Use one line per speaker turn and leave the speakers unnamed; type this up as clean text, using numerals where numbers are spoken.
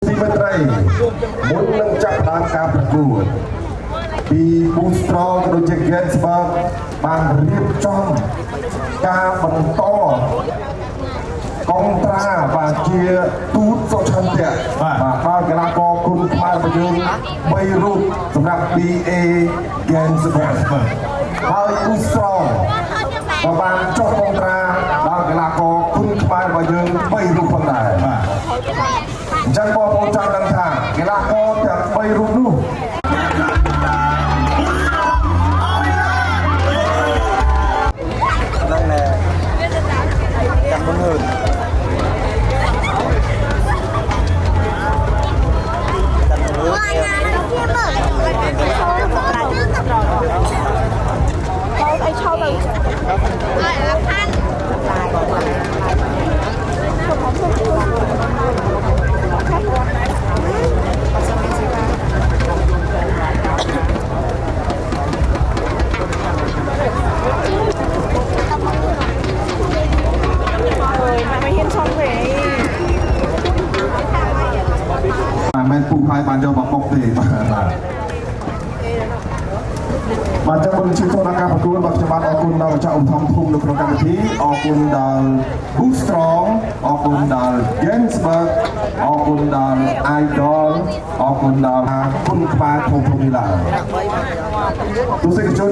ទីមេត្រីមុននឹងចាប់ផ្ដើមការប្រកួតពីប៊ូស្ត្រងដូចជា Gensburg បានរៀបចំការបន្តកងត្រាបាទជាទូតសុឆន្ទៈបាទដល់កីឡាករគុណខ្មែររបស់យើង3រូបសម្រាប់ BA Gensburg ហើយប៊ូស្ត្រងក៏បានចុះកងត្រាដល់កីឡាករគុណខ្មែររបស់យើង3រូបផងដែរបាទអញ្ចឹងបងប្អូនចង់ដឹងថាកីឡាករទាំង3រូបនោះ
นั่นแหละจับมือหื่น
មិនពូហើយបានយកមកបុកទេបាទបាទចាំមុនជួយចូលដល់ការប្រកួតបាទខ្ញុំបាទអរគុណដល់ម្ចាស់ឧបត្ថម្ភភូមិនៅក្នុងកម្មវិធីអរគុណដល់ Boostrong អរគុណដល់ Gensburg អរគុណដល់ Idol អរគុណដល់គុណខ្មែរធំៗនេះឡើយទស្សនិកជន